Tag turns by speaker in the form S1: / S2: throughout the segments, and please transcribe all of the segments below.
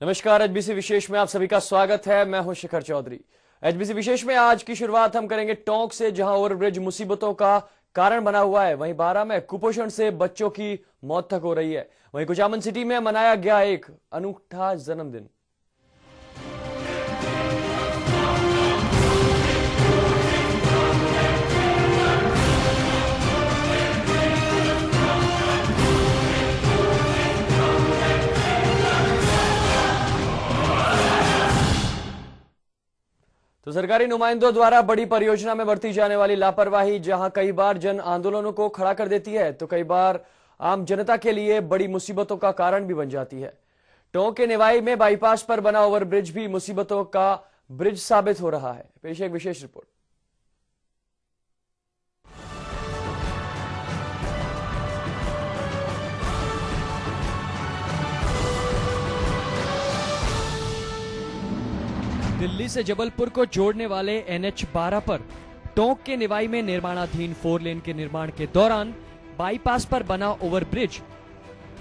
S1: नमस्कार। एचबीसी विशेष में आप सभी का स्वागत है। मैं हूं शिखर चौधरी। एचबीसी विशेष में आज की शुरुआत हम करेंगे टोंक से, जहां ओवरब्रिज मुसीबतों का कारण बना हुआ है। वहीं बारां में कुपोषण से बच्चों की मौत तक हो रही है। वहीं कुचामन सिटी में मनाया गया एक अनूठा जन्मदिन। तो सरकारी नुमाइंदों द्वारा बड़ी परियोजना में बरती जाने वाली लापरवाही जहां कई बार जन आंदोलनों को खड़ा कर देती है, तो कई बार आम जनता के लिए बड़ी मुसीबतों का कारण भी बन जाती है। टोंक के निवाई में बाईपास पर बना ओवरब्रिज भी मुसीबतों का ब्रिज साबित हो रहा है। पेश एक विशेष रिपोर्ट। दिल्ली से जबलपुर को जोड़ने वाले NH 12 पर टोंक के निवाई में निर्माणाधीन 4 लेन के निर्माण के दौरान बाईपास पर बना ओवरब्रिज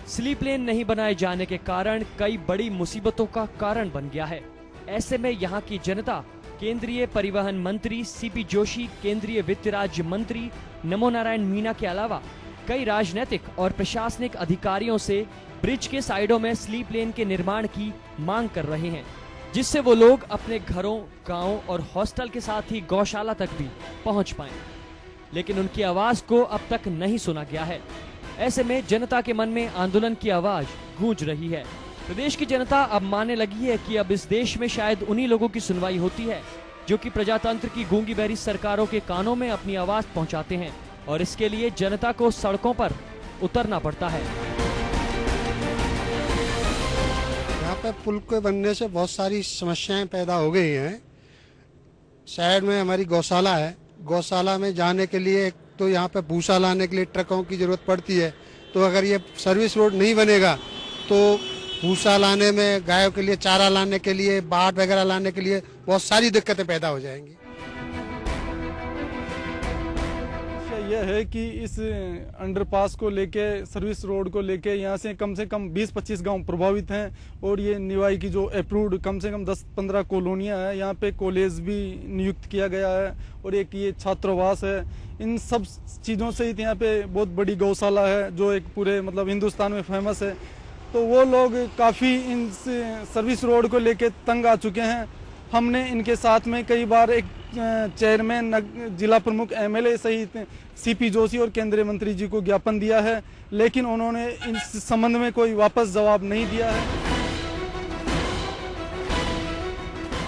S1: स्लीप लेन नहीं बनाए जाने के कारण कई बड़ी मुसीबतों का कारण बन गया है। ऐसे में यहाँ की जनता केंद्रीय परिवहन मंत्री सीपी जोशी, केंद्रीय वित्त राज्य मंत्री नमो नारायण मीणा के अलावा कई राजनीतिक और प्रशासनिक अधिकारियों से ब्रिज के साइडों में स्लीप लेन के निर्माण की मांग कर रहे हैं, जिससे वो लोग अपने घरों, गांवों और हॉस्टल के साथ ही गौशाला तक भी पहुंच पाएं। लेकिन उनकी आवाज को अब तक नहीं सुना गया है। ऐसे में जनता के मन में आंदोलन की आवाज गूंज रही है। प्रदेश की जनता अब मानने लगी है कि अब इस देश में शायद उन्हीं लोगों की सुनवाई होती है जो कि प्रजातंत्र की गूंगी बहरी सरकारों के कानों में अपनी आवाज पहुंचाते हैं, और इसके लिए जनता को सड़कों पर उतरना पड़ता है।
S2: यहाँ पे पुल के बनने से बहुत सारी समस्याएं पैदा हो गई हैं। साइड में हमारी गौशाला है। गौशाला में जाने के लिए एक तो यहाँ पे भूसा लाने के लिए ट्रकों की जरूरत पड़ती है। तो अगर ये सर्विस रोड नहीं बनेगा तो भूसा लाने में, गायों के लिए चारा लाने के लिए, बाट वगैरह लाने के लिए बहुत सारी दिक्कतें पैदा हो जाएंगी।
S3: यह है कि इस अंडरपास को लेके, सर्विस रोड को लेके यहाँ से कम 20-25 गांव प्रभावित हैं, और ये निवाई की जो अप्रूव्ड कम से कम 10-15 कॉलोनियाँ हैं, यहाँ पे कॉलेज भी नियुक्त किया गया है और एक ये छात्रावास है। इन सब चीज़ों से ही यहाँ पे बहुत बड़ी गौशाला है जो एक पूरे मतलब हिंदुस्तान में फेमस है। तो वो लोग काफ़ी इन सर्विस रोड को लेके तंग आ चुके हैं। हमने इनके साथ में कई बार एक चेयरमैन, जिला प्रमुख, MLA सहित सीपी जोशी और केंद्रीय मंत्री जी को ज्ञापन दिया है, लेकिन उन्होंने इस संबंध में कोई वापस जवाब नहीं दिया है।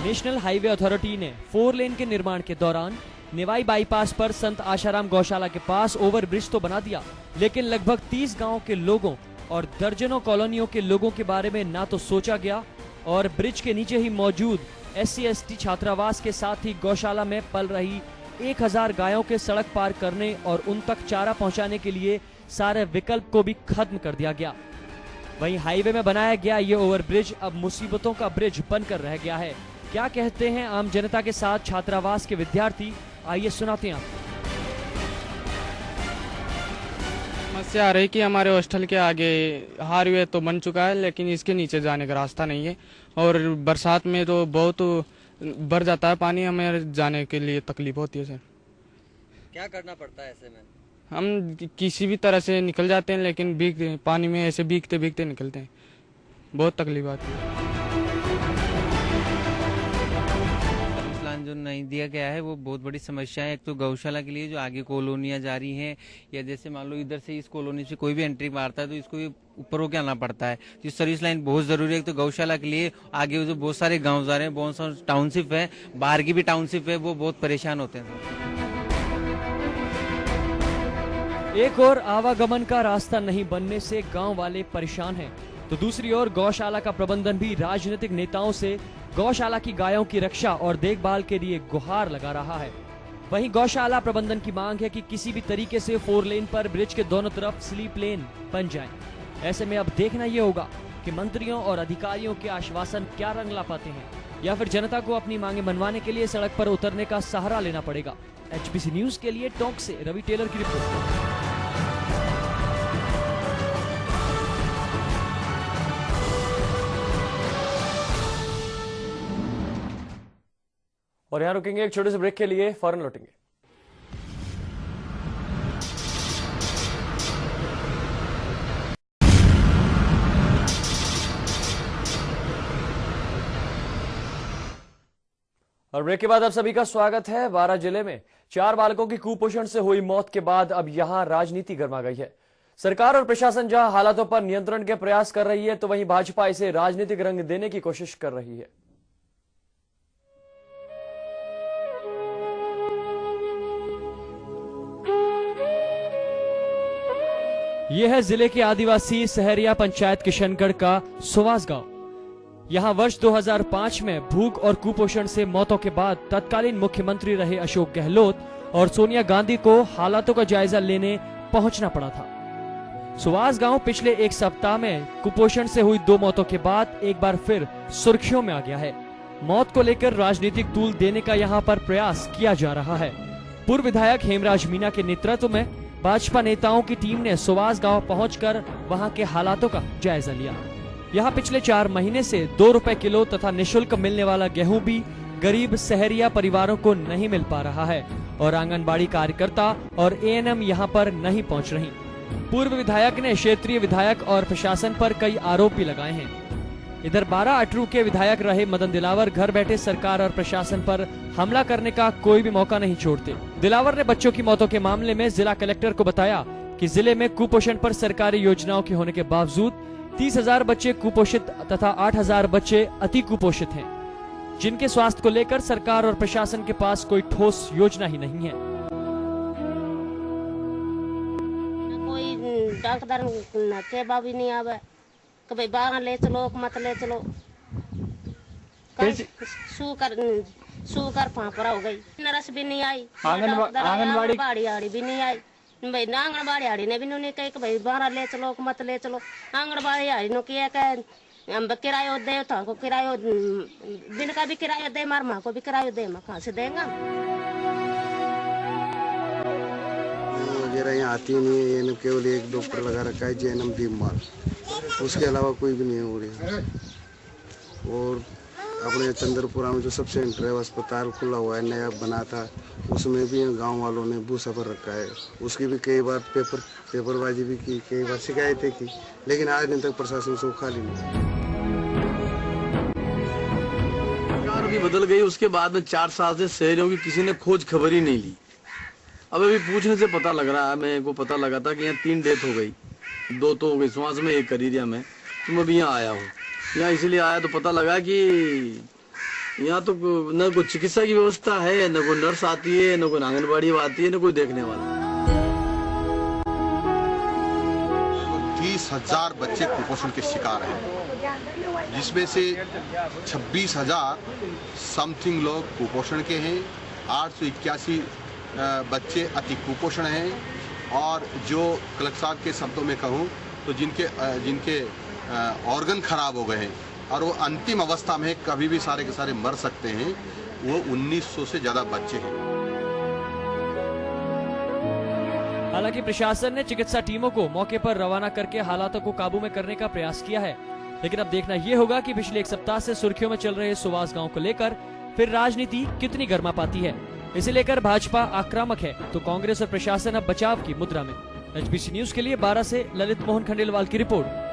S1: नेशनल हाईवे अथॉरिटी ने 4 लेन के निर्माण के दौरान निवाई बाईपास पर संत आशाराम गौशाला के पास ओवरब्रिज तो बना दिया, लेकिन लगभग 30 गांव के लोगों और दर्जनों कॉलोनियों के लोगों के बारे में ना तो सोचा गया, और ब्रिज के नीचे ही मौजूद SC/ST छात्रावास के साथ ही गौशाला में पल रही 1000 गायों के सड़क पार करने और उन तक चारा पहुंचाने के लिए सारे विकल्प को भी खत्म कर दिया गया। वहीं हाईवे में बनाया गया ये ओवरब्रिज अब मुसीबतों का ब्रिज बनकर रह गया है। क्या कहते हैं आम जनता के साथ छात्रावास के विद्यार्थी, आइए सुनाते हैं आपको।
S4: समस्या आ रही कि हमारे हॉस्टल के आगे हाईवे तो बन चुका है, लेकिन इसके नीचे जाने का रास्ता नहीं है, और बरसात में तो बहुत भर जाता है पानी, हमें जाने के लिए तकलीफ होती है। सर
S5: क्या करना पड़ता है ऐसे में?
S4: हम किसी भी तरह से निकल जाते हैं, लेकिन पानी में ऐसे भीगते भीगते निकलते हैं, बहुत तकलीफ आती है।
S5: जो नहीं दिया गया है वो बहुत बड़ी समस्या है। एक तो गौशाला के लिए जो आगे कॉलोनियां जा रही हैं, या जैसे मान लो इधर से इस कॉलोनी से कोई भी एंट्री मारता है तो इसको ऊपर होकर आना पड़ता है। तो सर्विस लाइन बहुत जरूरी है। तो गौशाला के लिए आगे जो बहुत सारे गांव जा रहे हैं, बहुत सारे टाउनशिप है, बाहर की भी टाउनशिप है, वो बहुत परेशान होते हैं।
S1: एक और आवागमन का रास्ता नहीं बनने से गांव वाले परेशान हैं, तो दूसरी ओर गौशाला का प्रबंधन भी राजनीतिक नेताओं से गौशाला की गायों की रक्षा और देखभाल के लिए गुहार लगा रहा है। वहीं गौशाला प्रबंधन की मांग है कि किसी भी तरीके से 4 लेन पर ब्रिज के दोनों तरफ स्लीप लेन बन जाए। ऐसे में अब देखना यह होगा कि मंत्रियों और अधिकारियों के आश्वासन क्या रंग ला पाते हैं, या फिर जनता को अपनी मांगे मनवाने के लिए सड़क पर उतरने का सहारा लेना पड़ेगा। HBC न्यूज के लिए टोंक से रवि टेलर की रिपोर्ट। और यहाँ रुकेंगे एक छोटे से ब्रेक के लिए, फौरन लौटेंगे। और ब्रेक के बाद आप सभी का स्वागत है। बारां जिले में 4 बालकों की कुपोषण से हुई मौत के बाद अब यहां राजनीति गर्मा गई है। सरकार और प्रशासन जहां हालातों पर नियंत्रण के प्रयास कर रही है, तो वहीं भाजपा इसे राजनीतिक रंग देने की कोशिश कर रही है। यह है जिले के आदिवासी सहरिया पंचायत किशनगढ़ का सुवास गांव। यहां वर्ष 2005 में भूख और कुपोषण से मौतों के बाद तत्कालीन मुख्यमंत्री रहे अशोक गहलोत और सोनिया गांधी को हालातों का जायजा लेने पहुंचना पड़ा था। सुवास गांव पिछले एक सप्ताह में कुपोषण से हुई 2 मौतों के बाद एक बार फिर सुर्खियों में आ गया है। मौत को लेकर राजनीतिक तूल देने का यहां पर प्रयास किया जा रहा है। पूर्व विधायक हेमराज मीणा के नेतृत्व में भाजपा नेताओं की टीम ने सुवास गांव पहुंचकर वहां के हालातों का जायजा लिया। यहाँ पिछले 4 महीने से 2 रुपए किलो तथा निशुल्क मिलने वाला गेहूं भी गरीब सहरिया परिवारों को नहीं मिल पा रहा है और आंगनबाड़ी कार्यकर्ता और एएनएम यहाँ पर नहीं पहुँच रही। पूर्व विधायक ने क्षेत्रीय विधायक और प्रशासन पर कई आरोप भी लगाए हैं। इधर 12 अटरू के विधायक रहे मदन दिलावर घर बैठे सरकार और प्रशासन पर हमला करने का कोई भी मौका नहीं छोड़ते। दिलावर ने बच्चों की मौतों के मामले में जिला कलेक्टर को बताया कि जिले में कुपोषण पर सरकारी योजनाओं के होने के बावजूद 30,000 बच्चे कुपोषित तथा 8,000 बच्चे अति कुपोषित हैं, जिनके स्वास्थ्य को लेकर सरकार और प्रशासन के पास कोई ठोस योजना ही नहीं है।
S6: कोई डॉक्टर सेवा भी नहीं आवे, कभी 12 ले चलो मत ले चलो, सूकर फांपरा हो गई, नर्स भी नहीं आई, आंगनबाड़ी भी नहीं आई भाई। ना आंगनबाड़ी आड़ी ने भी नहीं कही भाई 12 ले चलो मत ले चलो। आंगनबाड़ी आड़ी ने किया हम किराया दे था को किराया दिन का भी किराया दे, मार माँ को भी किराया दे, मैं कहाँ से देगा।
S7: वगैरह यहाँ आती नहीं है, ये केवल एक डॉक्टर लगा रखा है जैनम भीमवाल, उसके अलावा कोई भी नहीं हो रही है। और अपने चंद्रपुरा में जो सब सेंटर है अस्पताल खुला हुआ है, नया बना था, उसमें भी गांव वालों ने भूसा पर रखा है। उसकी भी कई बार पेपरबाजी भी की, कई बार शिकायतें की, लेकिन आज दिन तक प्रशासन से खाली नहीं।
S8: सरकार भी बदल गई, उसके बाद में 4 साल से शहरों की किसी ने खोज खबर ही नहीं ली। अब अभी पूछने से पता लग रहा है, मेरे को पता लगा था कि यहाँ 3 डेथ हो गई, 2 तो हो गई सुवास में, 1 करीरिया में। तो मैं भी यहाँ आया हूँ, यहाँ इसलिए आया तो पता लगा कि यहाँ तो न कोई चिकित्सा की व्यवस्था है, न कोई नर्स आती है, न कोई आंगनबाड़ी आती है, न कोई देखने वाला।
S9: 30,000 बच्चे कुपोषण के शिकार हैं, जिसमें से 26,000 समथिंग लोग कुपोषण के हैं, 881 बच्चे अति कुपोषण हैं, और जो कलेक्टर साहब के शब्दों में कहूँ तो जिनके ऑर्गन खराब हो गए हैं और वो अंतिम अवस्था में कभी भी सारे के सारे मर सकते हैं, वो 1900 से ज्यादा बच्चे हैं।
S1: हालांकि प्रशासन ने चिकित्सा टीमों को मौके पर रवाना करके हालातों को काबू में करने का प्रयास किया है, लेकिन अब देखना यह होगा कि पिछले 1 सप्ताह से सुर्खियों में चल रहे सुवास गांव को लेकर फिर राजनीति कितनी गर्मा पाती है। इसे लेकर भाजपा आक्रामक है तो कांग्रेस और प्रशासन अब बचाव की मुद्रा में। एचबीसी न्यूज के लिए 12 से ललित मोहन खंडेलवाल की रिपोर्ट।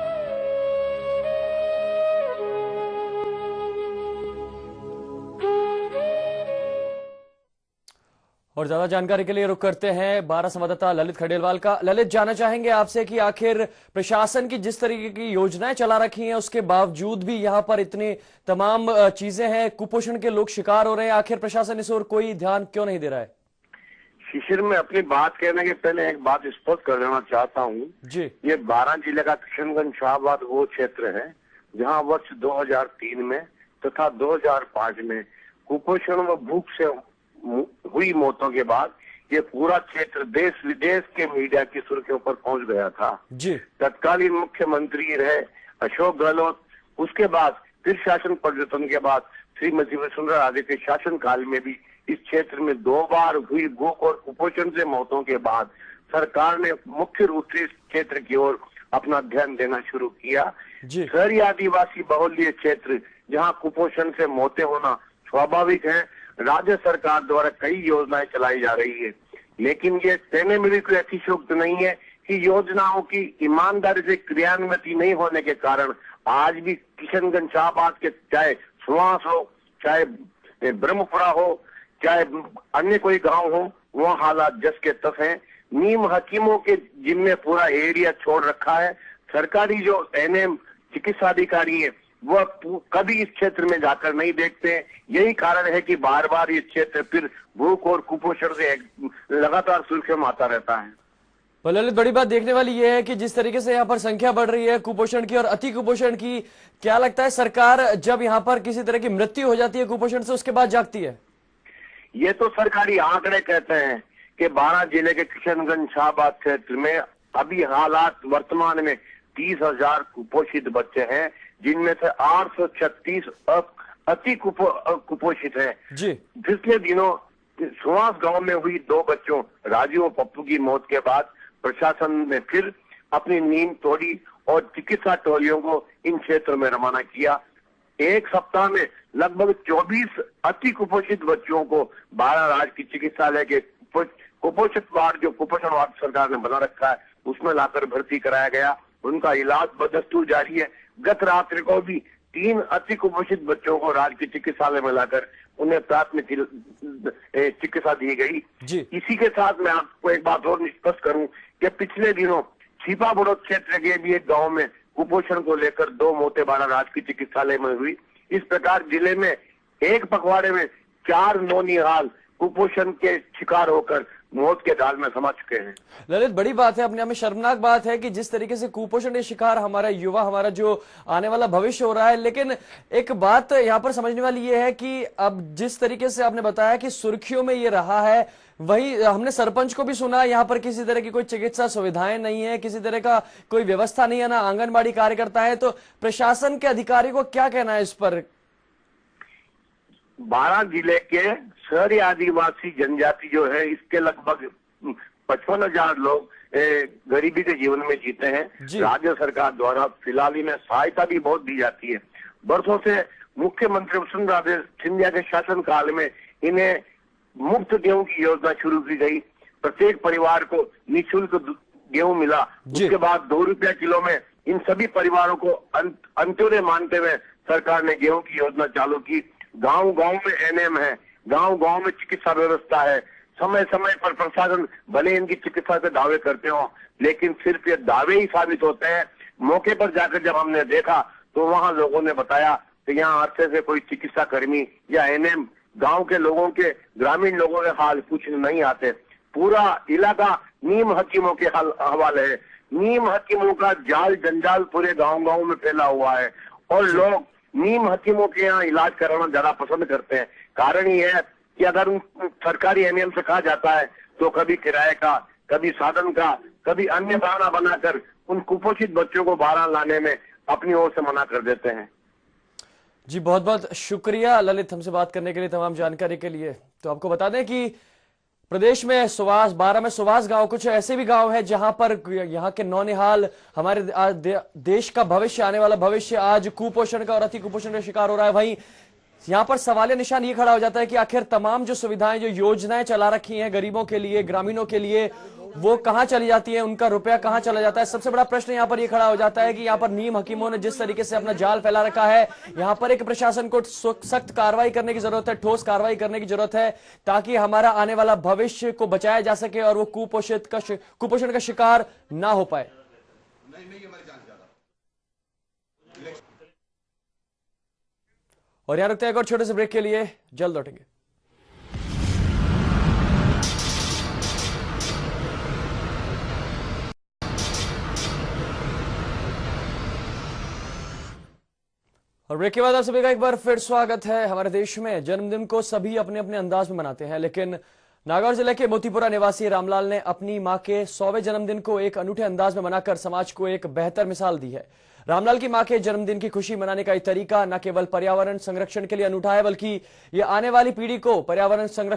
S1: और ज्यादा जानकारी के लिए रुख करते हैं 12 संवाददाता ललित खंडेलवाल का। ललित, जानना चाहेंगे आपसे कि आखिर प्रशासन की जिस तरीके की योजनाएं चला रखी हैं, उसके बावजूद भी यहां पर इतनी तमाम चीजें हैं, कुपोषण के लोग शिकार हो रहे हैं, आखिर प्रशासन इस ओर कोई ध्यान क्यों नहीं दे रहा है?
S10: शिशिर में अपनी बात कहने के पहले एक बात स्पष्ट कर देना चाहता हूँ जी। ये बारां जिले का किशनगंज शाहबाद वो क्षेत्र है जहाँ वर्ष 2003 में तथा 2005 में कुपोषण व भूख से हुई मौतों के बाद ये पूरा क्षेत्र देश विदेश के मीडिया की सुर्खियों पर पहुंच गया था जी। तत्कालीन मुख्यमंत्री रहे अशोक गहलोत, उसके बाद फिर शासन परिवर्तन के बाद श्रीमती वसुंधरा राजे के शासन काल में भी इस क्षेत्र में 2 बार हुई भूख और कुपोषण से मौतों के बाद सरकार ने मुख्य रूप से इस क्षेत्र की ओर अपना ध्यान देना शुरू किया। शहरी आदिवासी बहुल्य क्षेत्र जहाँ कुपोषण से मौतें होना स्वाभाविक है, राज्य सरकार द्वारा कई योजनाएं चलाई जा रही है, लेकिन ये कहने में भी कोई अतिशयोक्त नहीं है कि योजनाओं की ईमानदारी से क्रियान्वित नहीं होने के कारण आज भी किशनगंज शाहबाद के चाहे सुहास हो, चाहे ब्रह्मपुरा हो, चाहे अन्य कोई गांव हो, वह हालात जस के तस हैं। नीम हकीमों के जिम्मे पूरा एरिया छोड़ रखा है। सरकारी जो एनएम चिकित्सा अधिकारी है वह कभी इस क्षेत्र में जाकर नहीं देखते हैं। यही कारण है कि बार बार ये क्षेत्र फिर भूख और कुपोषण से लगातार सुर्खियों में आता रहता है।
S1: ललित, बड़ी बात देखने वाली यह है कि जिस तरीके से यहाँ पर संख्या बढ़ रही है कुपोषण की और अति कुपोषण की, क्या लगता है सरकार जब यहाँ पर किसी तरह की मृत्यु हो जाती है कुपोषण से उसके बाद जागती है?
S10: ये तो सरकारी आंकड़े कहते हैं कि 12 जिले के किशनगंज शाहबाद क्षेत्र में अभी हालात वर्तमान में 30,000 कुपोषित बच्चे हैं, जिनमें से 836 अति कुपोषित हैं। जी पिछले दिनों सुहास गांव में हुई 2 बच्चों राजू और पप्पू की मौत के बाद प्रशासन ने फिर अपनी नींद तोड़ी और चिकित्सा टोलियों को इन क्षेत्रों में रवाना किया। एक सप्ताह में लगभग 24 अति कुपोषित बच्चों को 12 राजकीय चिकित्सालय के कुपोषित वार्ड, जो कुपोषण वार्ड सरकार ने बना रखा है, उसमें लाकर भर्ती कराया गया। उनका इलाज बदस्तूर जारी है। गत रात्रि को भी 3 अति कुपोषित बच्चों को राजकीय चिकित्सालय में लाकर उन्हें प्राथमिक चिकित्सा दी गई। इसी के साथ मैं आपको एक बात और स्पष्ट करूं कि पिछले दिनों छिपा बड़ौद क्षेत्र के भी एक गांव में कुपोषण को लेकर 2 मौतें 12 राजकीय चिकित्सालय में हुई। इस प्रकार जिले में एक पखवाड़े में 4 नौनिहाल कुपोषण के शिकार होकर मौत के दाल में समा चुके हैं।
S1: ललित, बड़ी बात है, अपने आप में शर्मनाक बात है कि जिस तरीके से कुपोषण के शिकार हमारा युवा, हमारा जो आने वाला भविष्य हो रहा है। लेकिन एक बात यहाँ पर समझने वाली ये है कि अब जिस तरीके से आपने बताया कि सुर्खियों में ये रहा है, वही हमने सरपंच को भी सुना यहाँ पर किसी तरह की कोई चिकित्सा सुविधाएं नहीं है, किसी तरह का कोई व्यवस्था नहीं है, ना आंगनबाड़ी कार्यकर्ता है। तो प्रशासन के अधिकारी को क्या कहना है इस पर?
S10: 12 जिले के शहरी आदिवासी जनजाति जो है, इसके लगभग 55,000 लोग गरीबी के जीवन में जीते हैं। राज्य सरकार द्वारा फिलहाल इन्हें सहायता भी बहुत दी जाती है। बरसों से मुख्यमंत्री वसुंधरा सिंधिया के शासन काल में इन्हें मुफ्त गेहूं की योजना शुरू की गई। प्रत्येक परिवार को निःशुल्क गेहूं मिला। उसके बाद 2 रुपया किलो में इन सभी परिवारों को अंत्योदय मानते हुए सरकार ने गेहूं की योजना चालू की। गांव गांव में एनएम है, गांव गांव में चिकित्सा व्यवस्था है। समय समय पर प्रशासन भले इनकी चिकित्सा के दावे करते हो, लेकिन सिर्फ ये दावे ही साबित होते हैं। मौके पर जाकर जब हमने देखा तो वहां लोगों ने बताया कि यहाँ अरसे से कोई चिकित्सा कर्मी या एनएम गांव के लोगों के, ग्रामीण लोगों के हाल पूछने नहीं आते। पूरा इलाका नीम हकीमों के हवाले है। नीम हकीमों का जाल जंजाल पूरे गांव गांव में फैला हुआ है और लोग नीम हकीमों के यहाँ इलाज कराना ज्यादा पसंद करते हैं। कारण यह है कि अगर सरकारी एनएम से कहा जाता है तो कभी किराए का, कभी साधन का, कभी अन्य बहाना बनाकर उन कुपोषित बच्चों को बाहर लाने में अपनी ओर से मना कर देते हैं।
S1: जी बहुत बहुत शुक्रिया ललित, हमसे बात करने के लिए, तमाम जानकारी के लिए। तो आपको बता दें कि प्रदेश में सुवास 12 में सुवास गांव, कुछ ऐसे भी गांव है जहां पर यहाँ के नौनिहाल, हमारे देश का भविष्य, आने वाला भविष्य आज कुपोषण का और अति कुपोषण का शिकार हो रहा है। वहीं यहाँ पर सवालिया निशान ये खड़ा हो जाता है कि आखिर तमाम जो सुविधाएं, जो योजनाएं चला रखी हैं गरीबों के लिए, ग्रामीणों के लिए, वो कहां चली जाती है, उनका रुपया कहां चला जाता है। सबसे बड़ा प्रश्न यहाँ पर ये खड़ा हो जाता है कि यहाँ पर नीम हकीमों ने जिस तरीके से अपना जाल फैला रखा है, यहाँ पर एक प्रशासन को सख्त कार्रवाई करने की जरूरत है, ठोस कार्रवाई करने की जरूरत है, ताकि हमारा आने वाला भविष्य को बचाया जा सके और वो कुपोषण का शिकार ना हो पाए। और यहाँ रुकते हैं एक और छोटे से ब्रेक के लिए, जल्द लौटेंगे। और ब्रेक के बाद आप सभी का एक बार फिर स्वागत है। हमारे देश में जन्मदिन को सभी अपने अपने अंदाज में मनाते हैं, लेकिन नागौर जिले के मोतीपुरा निवासी रामलाल ने अपनी मां के 100वें जन्मदिन को एक अनूठे अंदाज में मनाकर समाज को एक बेहतर मिसाल दी है। रामलाल की मां के जन्मदिन की खुशी मनाने का ये तरीका न केवल पर्यावरण संरक्षण के लिए अनूठा है, बल्कि ये आने वाली पीढ़ी को पर्यावरण संरक्षण